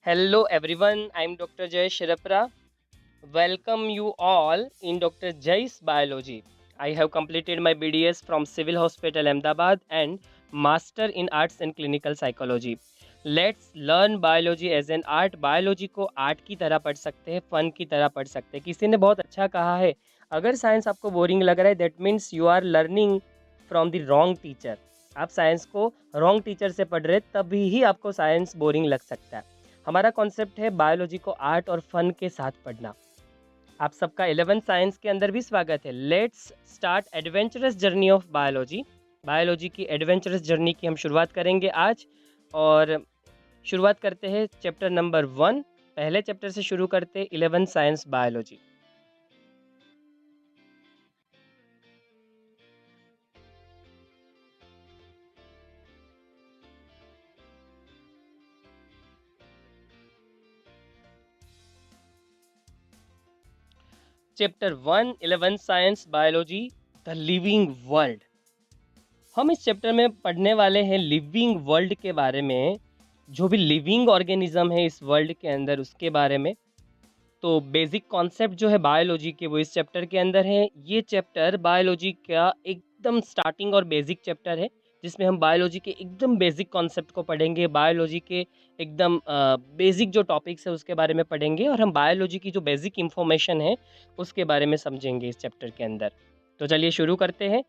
Hello everyone, I'm Dr. Jay Shirapra. Welcome you all in Dr. Jay's Biology. I have completed my BDS from Civil Hospital Ahmedabad and Master in Arts and Clinical Psychology. Let's learn biology as an art. Biology को art की तरह पढ़ सकते हैं, fun की तरह पढ़ सकते हैं. किसी ने बहुत अच्छा कहा है, अगर साइंस आपको बोरिंग लग रहा है that means you are learning from the wrong teacher. आप साइंस को रॉन्ग टीचर से पढ़ रहे तभी ही आपको साइंस बोरिंग लग सकता है. हमारा कॉन्सेप्ट है बायोलॉजी को आर्ट और फन के साथ पढ़ना. आप सबका 11th साइंस के अंदर भी स्वागत है. Let's start adventurous journey of biology. Biology की एडवेंचरस जर्नी की हम शुरुआत करेंगे आज. और शुरुआत करते हैं चैप्टर नंबर 1. पहले चैप्टर से शुरू करते 11th science biology. Chapter 1 11th science biology, the living world. हम इस चैप्टर में पढ़ने वाले हैं लिविंग वर्ल्ड के बारे में. जो भी लिविंग ऑर्गेनिज्म है इस वर्ल्ड के अंदर उसके बारे में. तो बेसिक कॉन्सेप्ट जो है बायोलॉजी के वो इस चैप्टर के अंदर है. ये चैप्टर बायोलॉजी का एकदम स्टार्टिंग और बेसिक चैप्टर है जिसमें हम बायोलॉजी के एकदम बेसिक कॉन्सेप्ट को पढ़ेंगे. बायोलॉजी के एकदम बेसिक जो टॉपिक्स है उसके बारे में पढ़ेंगे और हम बायोलॉजी की जो बेसिक इंफॉर्मेशन है उसके बारे में समझेंगे इस चैप्टर के अंदर. तो चलिए शुरू करते हैं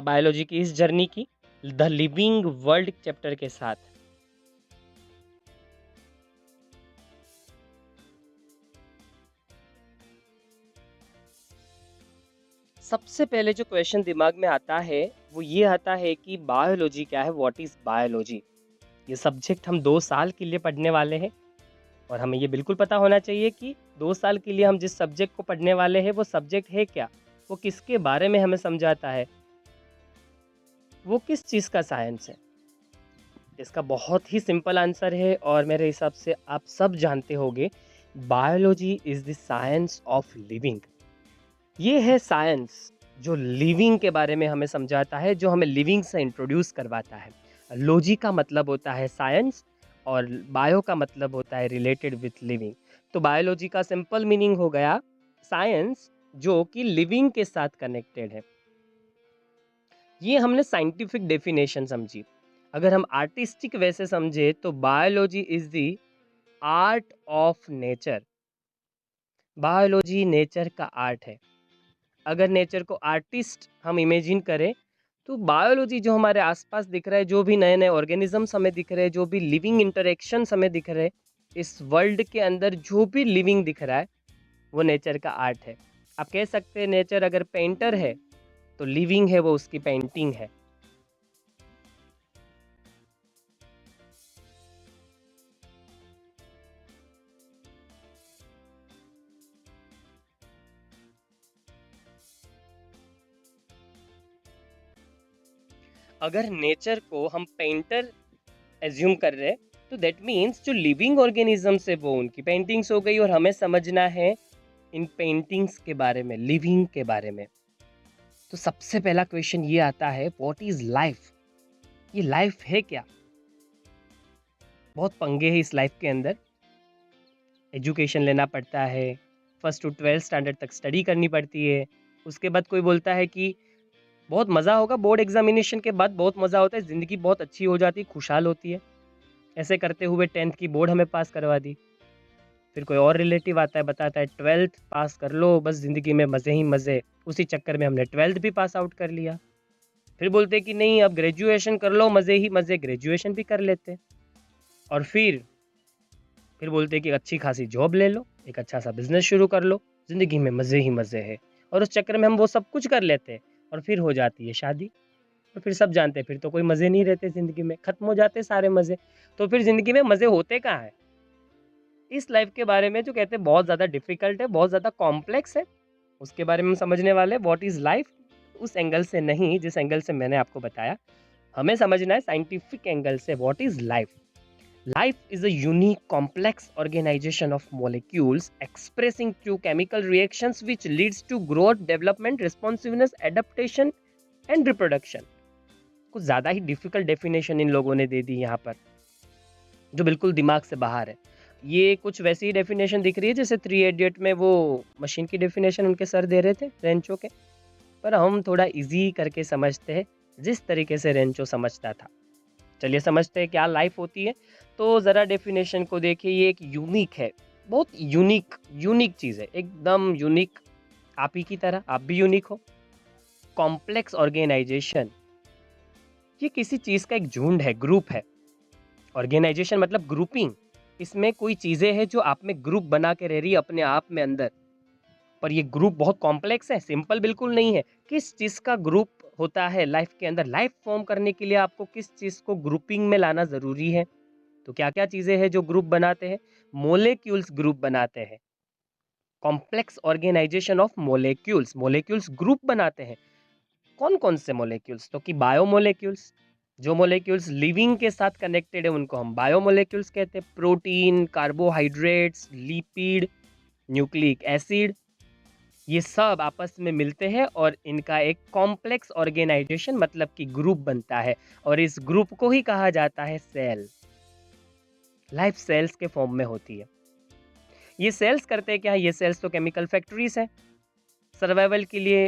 बायोलॉजी की इस जर्नी की द लिविंग वर्ल्ड चैप्टर के साथ. सबसे पहले जो क्वेश्चन दिमाग में आता है वो ये आता है कि बायोलॉजी क्या है. What is biology. ये सब्जेक्ट हम 2 साल के लिए पढ़ने वाले हैं और हमें ये बिल्कुल पता होना चाहिए कि 2 साल के लिए हम जिस सब्जेक्ट को पढ़ने वाले हैं वो सब्जेक्ट है क्या, वो किसके बारे में हमें समझाता है, वो किस चीज़ का साइंस है. इसका बहुत ही सिंपल आंसर है और मेरे हिसाब से आप सब जानते होंगे. Biology is the science of living. ये है साइंस जो लिविंग के बारे में हमें समझाता है, जो हमें लिविंग से इंट्रोड्यूस करवाता है. लॉजी का मतलब होता है साइंस और बायो का मतलब होता है रिलेटेड विथ लिविंग. तो बायोलॉजी का सिंपल मीनिंग हो गया साइंस जो कि लिविंग के साथ कनेक्टेड है. ये हमने साइंटिफिक डेफिनेशन समझी. अगर हम आर्टिस्टिक वे से समझे तो biology is the art of nature. Biology nature का आर्ट है. अगर नेचर को आर्टिस्ट हम इमेजिन करें तो बायोलॉजी जो हमारे आसपास दिख रहा है, जो भी नए नए ऑर्गेनिजम्स हमें दिख रहे हैं, जो भी लिविंग इंटरेक्शंस हमें दिख रहे हैं, इस वर्ल्ड के अंदर जो भी लिविंग दिख रहा है वो नेचर का आर्ट है. आप कह सकते हैं नेचर अगर पेंटर है तो लिविंग है वो उसकी पेंटिंग है. अगर नेचर को हम पेंटर एज्यूम कर रहे हैं तो दैट मीन्स जो लिविंग ऑर्गेनिजम्स है वो उनकी पेंटिंग्स हो गई और हमें समझना है इन पेंटिंग्स के बारे में, लिविंग के बारे में. तो सबसे पहला क्वेश्चन ये आता है व्हाट इज लाइफ. ये लाइफ है क्या. बहुत पंगे हैं इस लाइफ के अंदर. एजुकेशन लेना पड़ता है, 1st to 12th स्टैंडर्ड तक स्टडी करनी पड़ती है. उसके बाद कोई बोलता है कि बहुत मज़ा होगा, बोर्ड एग्जामिनेशन के बाद बहुत मज़ा होता है, ज़िंदगी बहुत अच्छी हो जाती, खुशहाल होती है. ऐसे करते हुए 10th की बोर्ड हमें पास करवा दी. फिर कोई और रिलेटिव आता है, बताता है 12th पास कर लो बस ज़िंदगी में मज़े ही मज़े. उसी चक्कर में हमने 12th भी पास आउट कर लिया. फिर बोलते हैं कि नहीं अब ग्रेजुएशन कर लो, मज़े ही मज़े, ग्रेजुएशन भी कर लेते. और फिर बोलते हैं कि अच्छी खासी जॉब ले लो, एक अच्छा सा बिजनेस शुरू कर लो, ज़िंदगी में मज़े ही मज़े है. और उस चक्कर में हम वो सब कुछ कर लेते हैं और फिर हो जाती है शादी. तो फिर सब जानते हैं फिर तो कोई मज़े नहीं रहते ज़िंदगी में, ख़त्म हो जाते सारे मज़े. तो फिर ज़िंदगी में मज़े होते कहाँ हैं. इस लाइफ के बारे में जो कहते हैं बहुत ज़्यादा डिफ़िकल्ट है, बहुत ज़्यादा कॉम्प्लेक्स है, उसके बारे में हम समझने वाले हैं. व्हाट इज़ लाइफ उस एंगल से नहीं जिस एंगल से मैंने आपको बताया. हमें समझना है साइंटिफिक एंगल से what is life. Life is a unique, complex organization of molecules expressing through chemical reactions which leads to growth, development, responsiveness, adaptation and reproduction. कुछ ज़्यादा ही डिफिकल्ट डेफिनेशन इन लोगों ने दे दी यहाँ पर जो बिल्कुल दिमाग से बाहर है. ये कुछ वैसी ही डेफिनेशन दिख रही है जैसे थ्री इडियट में वो मशीन की डेफिनेशन उनके सर दे रहे थे रेंचो के। पर हम थोड़ा इजी करके समझते हैं, जिस तरीके से रेंचो समझता था। चलिए समझते हैं क्या लाइफ होती है। तो ज़रा डेफिनेशन को देखिए, ये एक यूनिक है, बहुत यूनिक यूनिक चीज़ है, एकदम यूनिक। आप ही की तरह आप भी यूनिक हो। कॉम्प्लेक्स ऑर्गेनाइजेशन, ये किसी चीज़ का एक झुंड है, ग्रुप है। ऑर्गेनाइजेशन मतलब ग्रुपिंग। इसमें कोई चीज़ें हैं जो आप में ग्रुप बना के रह रही है अपने आप में अंदर। पर ये ग्रुप बहुत कॉम्प्लेक्स है, सिंपल बिल्कुल नहीं है। किस चीज़ का ग्रुप होता है लाइफ के अंदर? लाइफ फॉर्म करने के लिए आपको किस चीज़ को ग्रुपिंग में लाना ज़रूरी है? तो क्या-क्या चीज़ें हैं जो ग्रुप बनाते हैं? मोलेक्यूल्स ग्रुप बनाते हैं। Complex organisation of molecules, molecules group बनाते हैं। कौन-कौन से मोलेक्यूल्स? तो कि बायोमोलेक्यूल्स, जो मोलेक्यूल्स लिविंग के साथ कनेक्टेड है उनको हम बायोमोलेक्यूल्स कहते हैं। Protein, carbohydrates, lipid, nucleic acid, ये सब आपस में मिलते हैं और इनका एक कॉम्प्लेक्स ऑर्गेनाइजेशन मतलब कि ग्रुप बनता है। और इस ग्रुप को ही कहा जाता है सेल। लाइफ सेल्स के फॉर्म में होती है। ये सेल्स करते क्या है? ये सेल्स तो केमिकल फैक्ट्रीज हैं। सर्वाइवल के लिए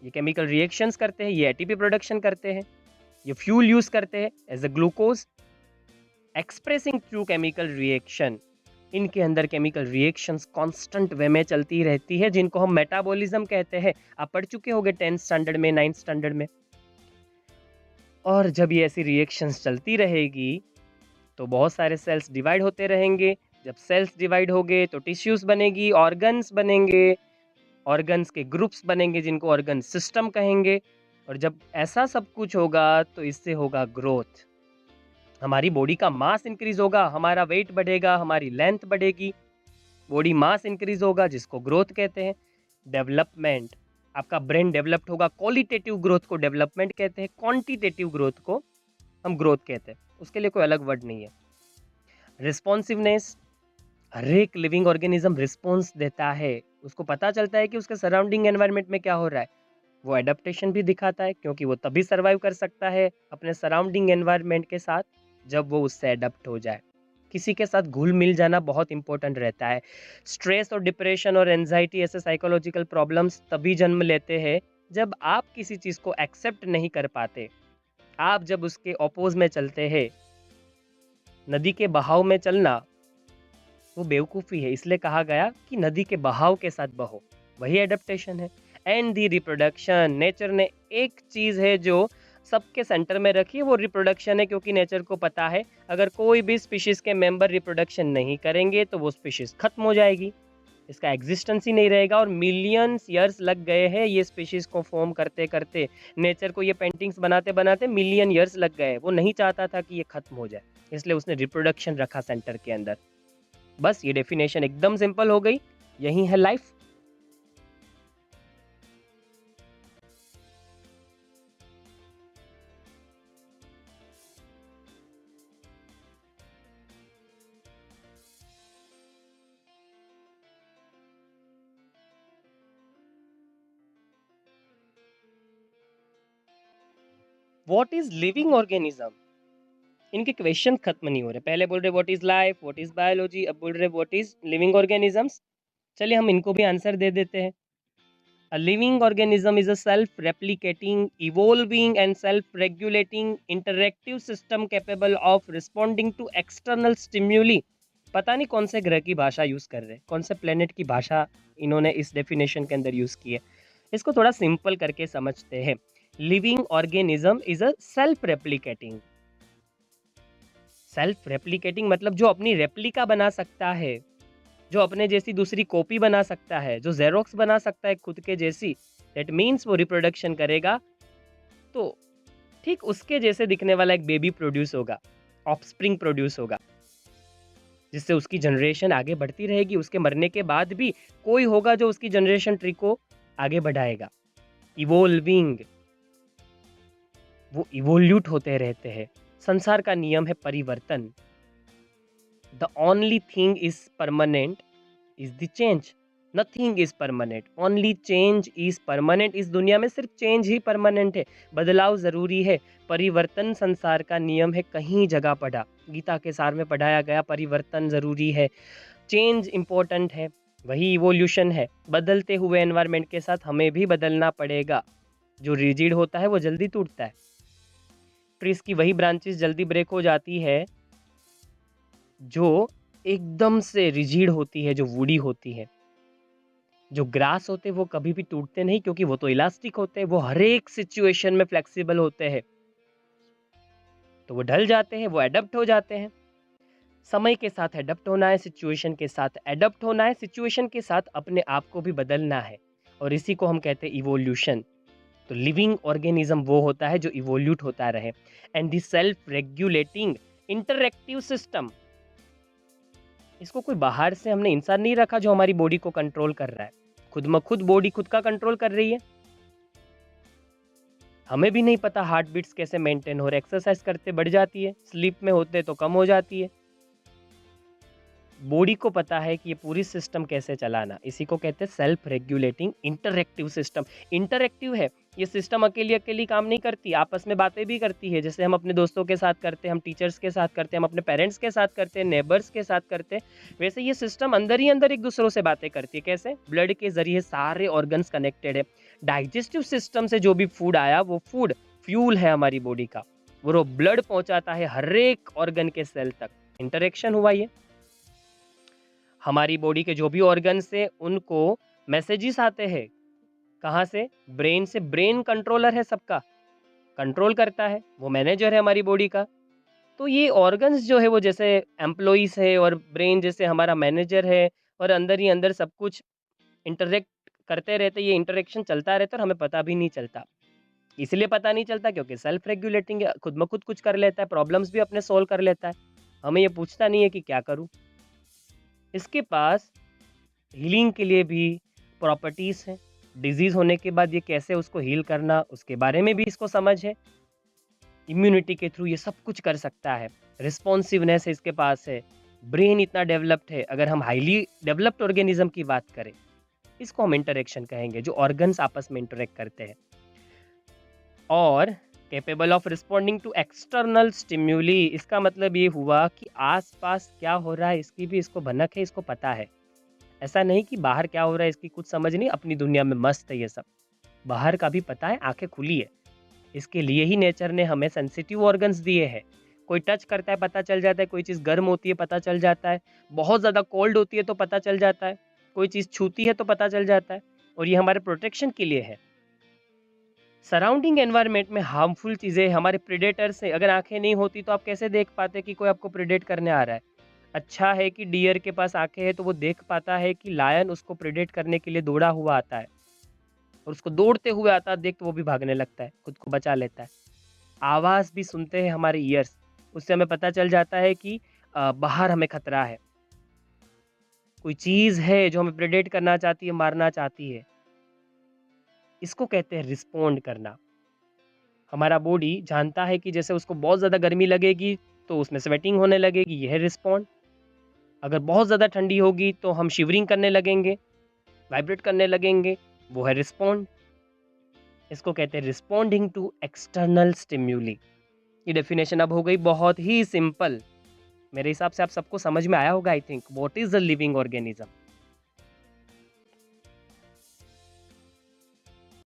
ये केमिकल रिएक्शंस करते हैं, ये एटीपी प्रोडक्शन करते हैं, ये फ्यूल यूज करते हैं as a glucose, expressing through chemical reaction. इनके अंदर केमिकल रिएक्शंस कांस्टेंट वे में चलती रहती है, जिनको हम मेटाबॉलिज्म कहते हैं। आप पढ़ चुके होंगे 10th स्टैंडर्ड में, 9th स्टैंडर्ड में। और जब ये ऐसी रिएक्शंस चलती रहेगी तो बहुत सारे सेल्स डिवाइड होते रहेंगे। जब सेल्स डिवाइड होंगे तो टिश्यूज बनेगी, ऑर्गन्स बनेंगे, ऑर्गन्स के ग्रुप्स बनेंगे जिनको ऑर्गन सिस्टम कहेंगे। और जब ऐसा सब कुछ होगा तो इससे होगा ग्रोथ। हमारी बॉडी का मास इंक्रीज होगा, हमारा वेट बढ़ेगा, हमारी लेंथ बढ़ेगी, बॉडी मास इंक्रीज होगा जिसको ग्रोथ कहते हैं। डेवलपमेंट, आपका ब्रेन डेवलप्ड होगा। क्वालिटेटिव ग्रोथ को डेवलपमेंट कहते हैं, क्वांटिटेटिव ग्रोथ को हम ग्रोथ कहते हैं, उसके लिए कोई अलग वर्ड नहीं है। रिस्पॉन्सिवनेस, हर एक लिविंग ऑर्गेनिज्म रिस्पॉन्स देता है, उसको पता चलता है कि उसके सराउंडिंग एनवायरनमेंट में क्या हो रहा है। वो एडेप्टेशन भी दिखाता है, क्योंकि वो तभी सर्वाइव कर सकता है अपने सराउंडिंग एनवायरनमेंट के साथ जब वो उससे एडप्ट हो जाए। किसी के साथ घुल मिल जाना बहुत इंपॉर्टेंट रहता है। स्ट्रेस और डिप्रेशन और एंजाइटी ऐसे साइकोलॉजिकल प्रॉब्लम्स तभी जन्म लेते हैं जब आप किसी चीज़ को एक्सेप्ट नहीं कर पाते। आप जब उसके अपोज में चलते हैं, नदी के बहाव में चलना वो बेवकूफ़ी है, इसलिए कहा गया कि नदी के बहाव के साथ बहो, वही एडेप्टेशन है। एंड दी रिप्रोडक्शन, नेचर ने एक चीज़ है जो सबके सेंटर में रखी है, वो रिप्रोडक्शन है। क्योंकि नेचर को पता है अगर कोई भी स्पीशीज़ के मेंबर रिप्रोडक्शन नहीं करेंगे तो वो स्पीशीज़ खत्म हो जाएगी, इसका एग्जिस्टेंस ही नहीं रहेगा। और मिलियंस ईयर्स लग गए हैं ये स्पीशीज़ को फॉर्म करते करते। नेचर को ये पेंटिंग्स बनाते बनाते मिलियन ईयर्स लग गए। वो नहीं चाहता था कि ये खत्म हो जाए, इसलिए उसने रिप्रोडक्शन रखा सेंटर के अंदर। बस ये डेफिनेशन एकदम सिंपल हो गई, यही है life. What is living organism? इनके क्वेश्चन खत्म नहीं हो रहे। पहले बोल रहे what is life, what is biology, अब बोल रहे व्हाट इज लिविंग ऑर्गेनिजम्स। चलिए हम इनको भी आंसर दे देते हैं। A living organism is a self-replicating, evolving and self-regulating interactive system capable of responding to external stimuli। पता नहीं कौन से ग्रह की भाषा यूज कर रहे हैं, कौन से प्लेनेट की भाषा इन्होंने इस डेफिनेशन के अंदर यूज की है। इसको थोड़ा सिंपल करके समझते हैं। Living organism is a self replicating, self replicating मतलब जो अपनी रेप्लिका बना सकता है, जो अपने जैसी दूसरी कॉपी बना सकता है, जो जेरोक्स बना सकता है खुद के जैसी। दैट मीन्स वो रिप्रोडक्शन करेगा तो ठीक उसके जैसे दिखने वाला एक बेबी प्रोड्यूस होगा, ऑफस्प्रिंग प्रोड्यूस होगा, जिससे उसकी जनरेशन आगे बढ़ती रहेगी। उसके मरने के बाद भी कोई होगा जो उसकी जनरेशन ट्री को आगे बढ़ाएगा। इवोल्विंग, वो इवोल्यूट होते रहते हैं। संसार का नियम है परिवर्तन। The only thing is permanent is the change. Nothing is permanent, only change is permanent. इस दुनिया में सिर्फ चेंज ही परमानेंट है, बदलाव जरूरी है, परिवर्तन संसार का नियम है। कहीं जगह पढ़ा, गीता के सार में पढ़ाया गया परिवर्तन जरूरी है, चेंज इंपॉर्टेंट है, वही इवोल्यूशन है। बदलते हुए एनवायरनमेंट के साथ हमें भी बदलना पड़ेगा। जो रिजिड होता है वो जल्दी टूटता है, ट्रीज की वही ब्रांचेस जल्दी ब्रेक हो जाती है जो एकदम से रिजिड होती है, जो वुडी होती है। जो ग्रास होते हैं वो कभी भी टूटते नहीं, क्योंकि वो तो इलास्टिक होते हैं, वो हर एक सिचुएशन में फ्लेक्सिबल होते हैं, तो वो ढल जाते हैं, वो एडप्ट हो जाते हैं। समय के साथ एडप्ट होना है, सिचुएशन के साथ एडप्ट होना है, सिचुएशन के साथ अपने आप को भी बदलना है, और इसी को हम कहते हैं इवोल्यूशन। तो लिविंग ऑर्गेनिज्म वो होता है जो इवोल्यूट होता रहे। And the self regulating interactive system, इसको कोई बाहर से हमने इंसान नहीं रखा जो हमारी बॉडी को कंट्रोल कर रहा है, खुद में खुद बॉडी खुद का कंट्रोल कर रही है। हमें भी नहीं पता हार्ट बीट्स कैसे मेंटेन हो रहे, एक्सरसाइज करते बढ़ जाती है, स्लीप में होते तो कम हो जाती है। बॉडी को पता है कि ये पूरी सिस्टम कैसे चलाना, इसी को कहते हैं self regulating interactive system. Interactive है, ये सिस्टम अकेली अकेली काम नहीं करती, आपस में बातें भी करती है, जैसे हम अपने दोस्तों के साथ करते हैं, हम टीचर्स के साथ करते हैं, हम अपने पेरेंट्स के साथ करते हैं, नेबर्स के साथ करते हैं, वैसे ये सिस्टम अंदर ही अंदर एक दूसरों से बातें करती है। कैसे? ब्लड के जरिए सारे ऑर्गन्स कनेक्टेड है। डाइजेस्टिव सिस्टम से जो भी फूड आया वो फूड फ्यूल है हमारी बॉडी का, वो ब्लड पहुंचाता है हर एक ऑर्गन के सेल तक। इंटरेक्शन हुआ ये। हमारी बॉडी के जो भी ऑर्गन्स है उनको मैसेजेस आते हैं, कहाँ से? ब्रेन से। ब्रेन कंट्रोलर है सबका, कंट्रोल करता है, वो मैनेजर है हमारी बॉडी का। तो ये ऑर्गन्स जो है वो जैसे एम्प्लॉइज है, और ब्रेन जैसे हमारा मैनेजर है, और अंदर ही अंदर सब कुछ इंटरेक्ट करते रहते, ये इंटरेक्शन चलता रहता है और हमें पता भी नहीं चलता। इसलिए पता नहीं चलता क्योंकि सेल्फ रेगुलेटिंग है, खुद में खुद कुछ कर लेता है, प्रॉब्लम्स भी अपने सॉल्व कर लेता है, हमें ये पूछता नहीं है कि क्या करूँ। इसके पास हीलिंग के लिए भी प्रॉपर्टीज़ हैं। डिजीज़ होने के बाद ये कैसे उसको हील करना, उसके बारे में भी इसको समझ है। इम्यूनिटी के थ्रू ये सब कुछ कर सकता है। रिस्पॉन्सिवनेस इसके पास है। ब्रेन इतना डेवलप्ड है। अगर हम हाईली डेवलप्ड ऑर्गेनिज्म की बात करें, इसको हम इंटरेक्शन कहेंगे, जो ऑर्गन्स आपस में इंटरेक्ट करते हैं। और capable of responding to external stimuli, इसका मतलब ये हुआ कि आसपास क्या हो रहा है इसकी भी इसको भनक है, इसको पता है। ऐसा नहीं कि बाहर क्या हो रहा है इसकी कुछ समझ नहीं, अपनी दुनिया में मस्त है ये सब। बाहर का भी पता है, आंखें खुली है। इसके लिए ही नेचर ने हमें सेंसिटिव ऑर्गन्स दिए हैं। कोई टच करता है पता चल जाता है, कोई चीज़ गर्म होती है पता चल जाता है, बहुत ज़्यादा कोल्ड होती है तो पता चल जाता है, कोई चीज़ छूती है तो पता चल जाता है, और ये हमारे प्रोटेक्शन के लिए है। सराउंडिंग एनवायरनमेंट में हार्मफुल चीज़ें हमारे प्रेडेटर्स से, अगर आंखें नहीं होती तो आप कैसे देख पाते कि कोई आपको प्रेडेट करने आ रहा है? अच्छा है कि डियर के पास आंखें हैं तो वो देख पाता है कि लायन उसको प्रेडेट करने के लिए दौड़ा हुआ आता है, और उसको दौड़ते हुए आता है देख तो वो भी भागने लगता है, खुद को बचा लेता है। आवाज़ भी सुनते हैं हमारे ईयर्स, उससे हमें पता चल जाता है कि बाहर हमें खतरा है, कोई चीज़ है जो हमें प्रेडेट करना चाहती है, मारना चाहती है। इसको कहते हैं रिस्पॉन्ड करना। हमारा बॉडी जानता है कि जैसे उसको बहुत ज़्यादा गर्मी लगेगी तो उसमें स्वेटिंग होने लगेगी, यह है रिस्पॉन्ड। अगर बहुत ज़्यादा ठंडी होगी तो हम शिवरिंग करने लगेंगे, वाइब्रेट करने लगेंगे, वो है रिस्पॉन्ड। इसको कहते हैं रिस्पॉन्डिंग टू एक्सटर्नल स्टिम्यूली। ये डेफिनेशन अब हो गई बहुत ही सिंपल। मेरे हिसाब से आप सबको समझ में आया होगा I think, what is a living organism.